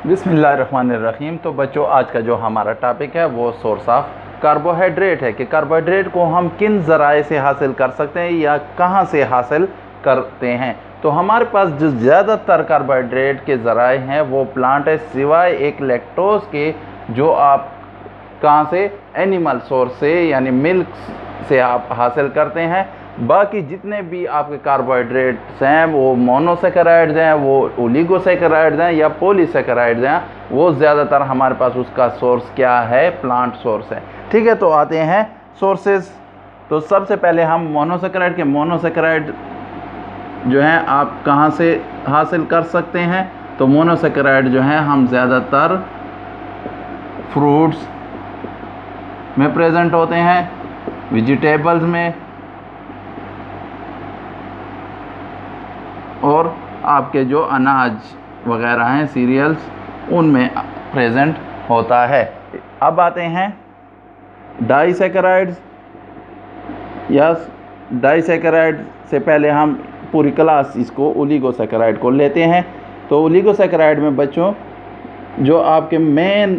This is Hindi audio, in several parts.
बिस्मिल्लाहिर्रहमानिर्रहीम। तो बच्चों, आज का जो हमारा टॉपिक है वो सोर्स ऑफ कार्बोहाइड्रेट है कि कार्बोहाइड्रेट को हम किन ज़राए से हासिल कर सकते हैं या कहाँ से हासिल करते हैं। तो हमारे पास जो ज़्यादातर कार्बोहाइड्रेट के ज़राए हैं वो प्लांट है, सिवाय एक लैक्टोज के, जो आप कहाँ से, एनिमल सोर्स से यानी मिल्क से आप हासिल करते हैं। बाकी जितने भी आपके कार्बोहाइड्रेट्स हैं वो मोनोसेकेराइड्स हैं, वो ओलिगोसेकेराइड्स हैं या पॉलीसेकेराइड्स हैं, वो ज़्यादातर हमारे पास उसका सोर्स क्या है, प्लांट सोर्स है। ठीक है, तो आते हैं सोर्सेज। तो सबसे पहले हम मोनोसेकेराइड के मोनोसेकेराइड जो हैं आप कहाँ से हासिल कर सकते हैं। तो मोनोसेकेराइड जो हैं हम ज़्यादातर फ्रूट्स में प्रेजेंट होते हैं, वेजिटेबल्स में, और आपके जो अनाज वगैरह हैं, सीरियल्स, उनमें प्रेजेंट होता है। अब आते हैं डाइसेकेराइड्स। या डाइसेकेराइड से पहले हम पूरी क्लास इसको ओलिगोसेकेराइड को लेते हैं। तो ओलिगोसेकेराइड में बच्चों जो आपके मेन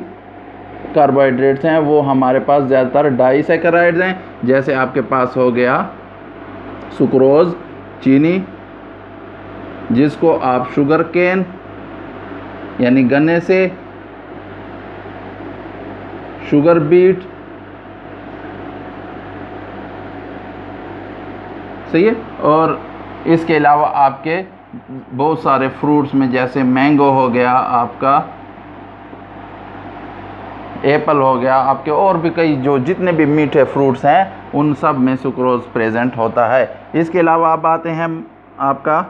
कार्बोहाइड्रेट्स हैं वो हमारे पास ज़्यादातर डाइसेकेराइड्स हैं। जैसे आपके पास हो गया सुक्रोज, चीनी, जिसको आप शुगर केन यानी गन्ने से, शुगर बीट, सही है। और इसके अलावा आपके बहुत सारे फ्रूट्स में जैसे मैंगो हो गया, आपका एप्पल हो गया, आपके और भी कई जो जितने भी मीठे फ्रूट्स हैं उन सब में सुक्रोज प्रेजेंट होता है। इसके अलावा आप आते हैं आपका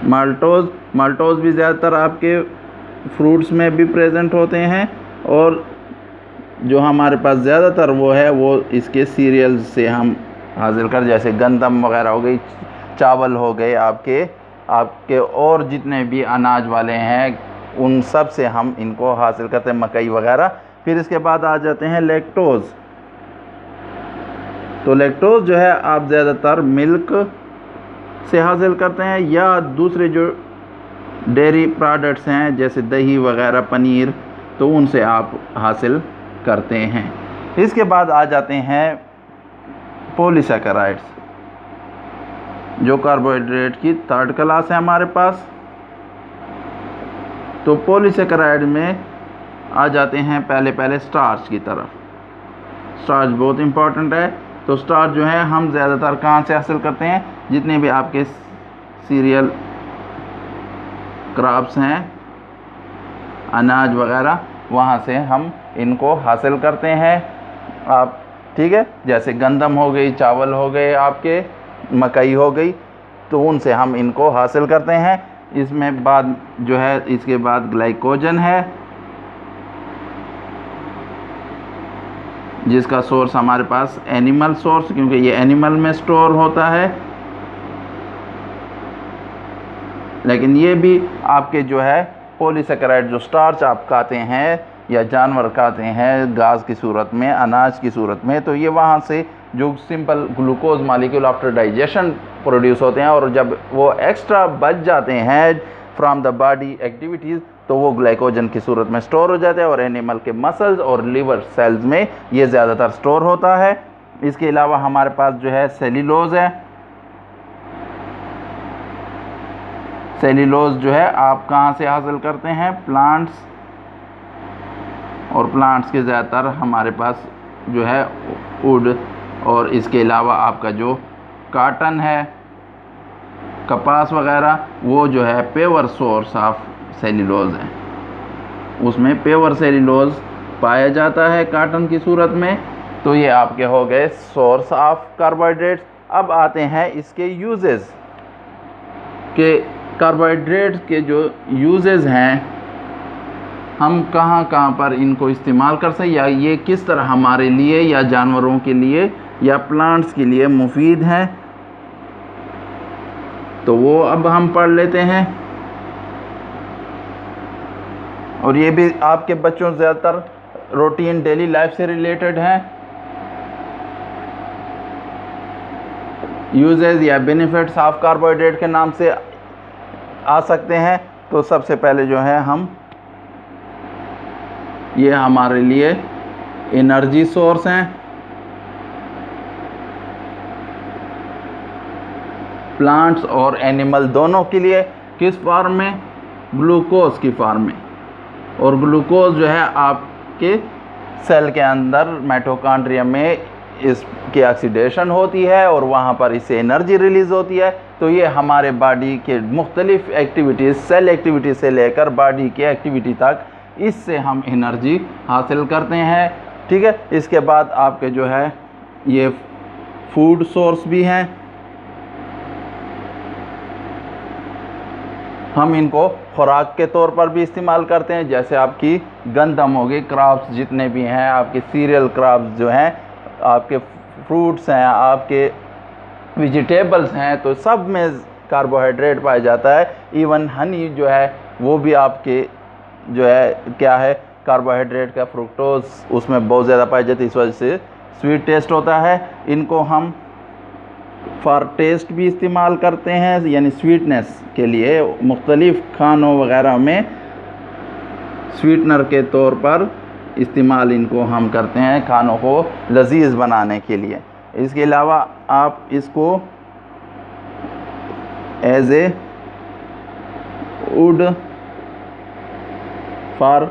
माल्टोज भी ज़्यादातर आपके फ्रूट्स में भी प्रेजेंट होते हैं। और जो हमारे पास ज़्यादातर वो है वो इसके सीरियल्स से हम हासिल कर, जैसे गंदम वगैरह हो गई, चावल हो गए, आपके और जितने भी अनाज वाले हैं उन सब से हम इनको हासिल करते हैं, मकई वगैरह। फिर इसके बाद आ जाते हैं लैक्टोज। तो लैक्टोज जो है आप ज़्यादातर मिल्क से हासिल करते हैं या दूसरे जो डेयरी प्रोडक्ट्स हैं जैसे दही वगैरह, पनीर, तो उनसे आप हासिल करते हैं। इसके बाद आ जाते हैं पॉलीसेकेराइड्स, जो कार्बोहाइड्रेट की थर्ड क्लास है हमारे पास। तो पॉलीसेकेराइड में आ जाते हैं पहले स्टार्च की तरफ। स्टार्च बहुत इंपॉर्टेंट है। तो स्टार्च जो है हम ज़्यादातर कहाँ से हासिल करते हैं, जितने भी आपके सीरियल क्रॉप्स हैं, अनाज वगैरह, वहाँ से हम इनको हासिल करते हैं आप। ठीक है, जैसे गंदम हो गई, चावल हो गए, आपके मकई हो गई, तो उनसे हम इनको हासिल करते हैं। इसमें बाद जो है, इसके बाद ग्लाइकोजन है, जिसका सोर्स हमारे पास एनिमल सोर्स, क्योंकि ये एनिमल में स्टोर होता है। लेकिन ये भी आपके जो है पॉलीसेकेराइड, जो स्टार्च आप खाते हैं या जानवर खाते हैं घास की सूरत में, अनाज की सूरत में, तो ये वहाँ से जो simple glucose molecule after digestion produce होते हैं, और जब वो एक्स्ट्रा बच जाते हैं फ्रॉम द बॉडी एक्टिविटीज़, तो वो ग्लाइकोजन की सूरत में स्टोर हो जाते हैं और एनिमल के मसल्स और लिवर सेल्स में ये ज़्यादातर स्टोर होता है। इसके अलावा हमारे पास जो है सेल्यूलोज है। सेल्यूलोज जो है आप कहाँ से हासिल करते हैं, प्लांट्स, और प्लांट्स के ज़्यादातर हमारे पास जो है वुड, और इसके अलावा आपका जो कॉटन है, कपास वगैरह, वो जो है प्योर सोर्स ऑफ सेल्यूलोज है। उसमें प्योर सेल्यूलोज पाया जाता है कॉटन की सूरत में। तो ये आपके हो गए सोर्स ऑफ कार्बोहाइड्रेट्स। अब आते हैं इसके यूजेस के, कार्बोहाइड्रेट्स के जो यूजेस हैं, हम कहाँ कहाँ पर इनको इस्तेमाल कर सकते, या ये किस तरह हमारे लिए या जानवरों के लिए या प्लांट्स के लिए मुफीद हैं, तो वो अब हम पढ़ लेते हैं। और ये भी आपके बच्चों ज़्यादातर रूटीन डेली लाइफ से रिलेटेड हैं। यूजेज या बेनिफिट्स ऑफ कार्बोहाइड्रेट के नाम से आ सकते हैं। तो सबसे पहले जो है हम ये हमारे लिए एनर्जी सोर्स हैं, प्लांट्स और एनिमल दोनों के लिए। किस फॉर्म में? ग्लूकोज की फॉर्म में। और ग्लूकोज जो है आपके सेल के अंदर माइटोकॉन्ड्रिया में इसकी ऑक्सीडेशन होती है और वहाँ पर इससे एनर्जी रिलीज़ होती है। तो ये हमारे बॉडी के मुख्तलिफ एक्टिविटीज़, सेल एक्टिविटी से लेकर बॉडी की एक्टिविटी तक, इससे हम एनर्जी हासिल करते हैं। ठीक है। इसके बाद आपके जो है ये फूड सोर्स भी हैं, हम इनको खुराक के तौर पर भी इस्तेमाल करते हैं। जैसे आपकी गंदम हो गई, क्रॉप्स जितने भी हैं, आपके सीरियल क्रॉप्स जो हैं, आपके फ्रूट्स हैं, आपके वेजिटेबल्स हैं, तो सब में कार्बोहाइड्रेट पाया जाता है। इवन हनी जो है वो भी आपके जो है क्या है, कार्बोहाइड्रेट का, फ्रुक्टोज उसमें बहुत ज़्यादा पाई जाती है, इस वजह से स्वीट टेस्ट होता है। इनको हम फॉर टेस्ट भी इस्तेमाल करते हैं, यानी स्वीटनेस के लिए मुख्तलिफ़ खानों वगैरह में स्वीटनर के तौर पर इस्तेमाल इनको हम करते हैं, खानों को लजीज बनाने के लिए। इसके अलावा आप इसको as a wood for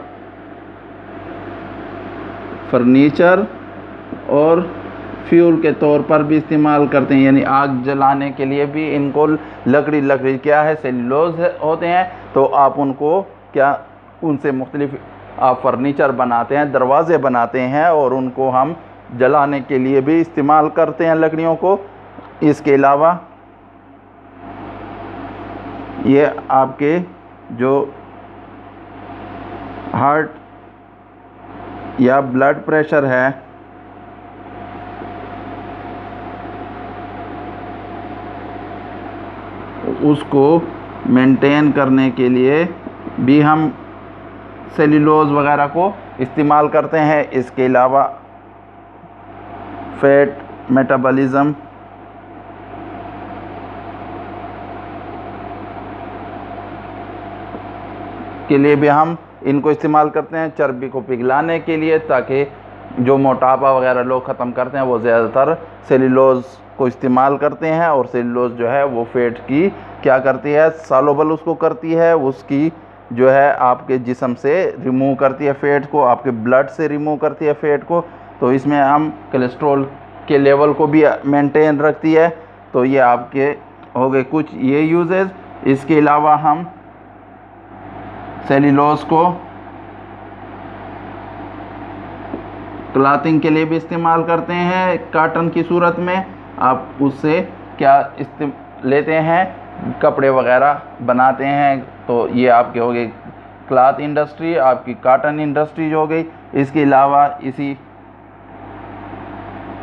furniture और फ्यूल के तौर पर भी इस्तेमाल करते हैं, यानी आग जलाने के लिए भी इनको लकड़ी क्या है, सेल्यूलोज होते हैं। तो आप उनको क्या, उनसे मुख्तलिफ आप फर्नीचर बनाते हैं, दरवाज़े बनाते हैं और उनको हम जलाने के लिए भी इस्तेमाल करते हैं लकड़ियों को। इसके अलावा ये आपके जो हार्ट या ब्लड प्रेशर है, उसको मेंटेन करने के लिए भी हम सेल्यूलोज वगैरह को इस्तेमाल करते हैं। इसके अलावा फैट मेटाबॉलिज्म के लिए भी हम इनको इस्तेमाल करते हैं, चर्बी को पिघलाने के लिए, ताकि जो मोटापा वगैरह लोग ख़त्म करते हैं वो ज़्यादातर सेल्यूलोज को इस्तेमाल करते हैं। और सेल्यूलोज जो है वो फैट की क्या करती है, सॉल्युबल उसको करती है, उसकी जो है आपके जिस्म से रिमूव करती है फैट को, आपके ब्लड से रिमूव करती है फैट को। तो इसमें हम कोलेस्ट्रॉल के लेवल को भी मेंटेन रखती है। तो ये आपके हो गए कुछ ये यूजेस। इसके अलावा हम सेल्यूलोज को क्लॉथिंग के लिए भी इस्तेमाल करते हैं, कॉटन की सूरत में। आप उससे क्या लेते हैं, कपड़े वगैरह बनाते हैं। तो ये आपके हो गए क्लॉथ इंडस्ट्री, आपकी कॉटन इंडस्ट्री हो गई। इसके अलावा इसी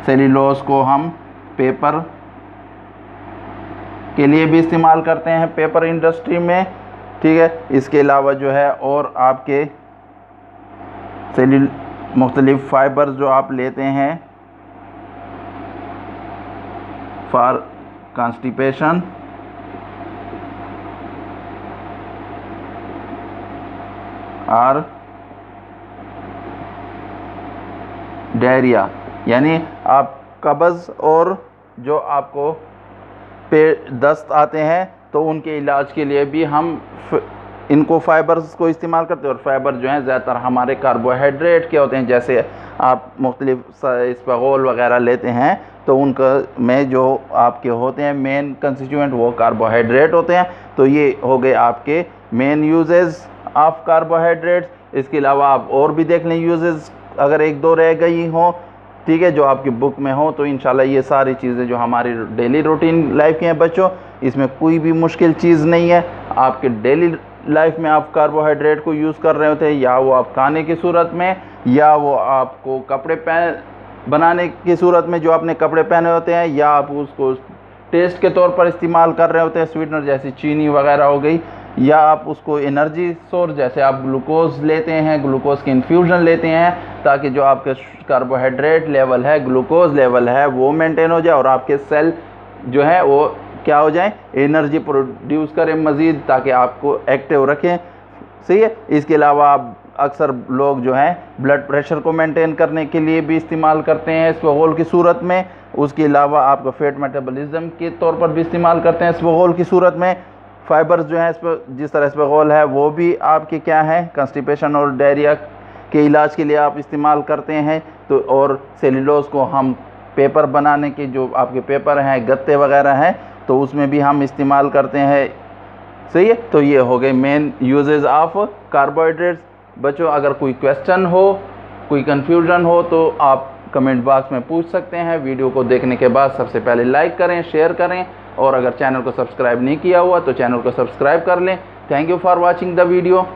सेल्यूलोज को हम पेपर के लिए भी इस्तेमाल करते हैं, पेपर इंडस्ट्री में। ठीक है। इसके अलावा जो है और आपके मुख्तलिफ फाइबर जो आप लेते हैं फॉर कॉन्स्टिपेशन और डायरिया, यानी आप कब्ज़ और जो आपको पेट दस्त आते हैं, तो उनके इलाज के लिए भी हम इनको फाइबर्स को इस्तेमाल करते हैं। और फाइबर जो हैं ज़्यादातर हमारे कार्बोहाइड्रेट के होते हैं। जैसे आप मुख्तलिफ इसबगोल वगैरह लेते हैं तो उनका में जो आपके होते हैं मेन कंस्टिट्यूएंट वो कार्बोहाइड्रेट होते हैं। तो ये हो गए आपके मेन यूजेस ऑफ कार्बोहाइड्रेट्स। इसके अलावा आप और भी देख लें यूजेस, अगर एक दो रह गई हों, ठीक है, जो आपकी बुक में हो, तो इंशाल्लाह ये सारी चीज़ें जो हमारी डेली रूटीन लाइफ की हैं बच्चों, इसमें कोई भी मुश्किल चीज़ नहीं है। आपके डेली लाइफ में आप कार्बोहाइड्रेट को यूज़ कर रहे होते हैं, या वो आप खाने की सूरत में, या वो आपको कपड़े बनाने की सूरत में जो आपने कपड़े पहने होते हैं, या आप उसको टेस्ट के तौर पर इस्तेमाल कर रहे होते हैं, स्वीटनर जैसी चीनी वगैरह हो गई, या आप उसको एनर्जी सोर्स जैसे आप ग्लूकोज लेते हैं, ग्लूकोज की इन्फ्यूज़न लेते हैं, ताकि जो आपके कार्बोहाइड्रेट लेवल है, ग्लूकोज लेवल है, वो मेंटेन हो जाए और आपके सेल जो है वो क्या हो जाए, एनर्जी प्रोड्यूस करें मज़ीद, ताकि आपको एक्टिव रखें। सही है। इसके अलावा आप अक्सर लोग जो हैं ब्लड प्रेशर को मेंटेन करने के लिए भी इस्तेमाल करते हैं इसबगोल की सूरत में। उसके अलावा आपको फैट मेटाबॉलिज्म के तौर पर भी इस्तेमाल करते हैं इसबगोल की सूरत में। फाइबर्स जो है जिस तरह इसबगोल है वो भी आपके क्या है, कंस्टिपेशन और डायरिया के इलाज के लिए आप इस्तेमाल करते हैं। तो और सेलुलोज को हम पेपर बनाने के, जो आपके पेपर हैं, गत्ते वगैरह हैं, तो उसमें भी हम इस्तेमाल करते हैं। सही है। तो ये हो गए मेन यूजेस ऑफ कार्बोहाइड्रेट्स। बच्चों अगर कोई क्वेश्चन हो, कोई कन्फ्यूजन हो तो आप कमेंट बॉक्स में पूछ सकते हैं। वीडियो को देखने के बाद सबसे पहले लाइक करें, शेयर करें, और अगर चैनल को सब्सक्राइब नहीं किया हुआ तो चैनल को सब्सक्राइब कर लें। Thank you for watching the video.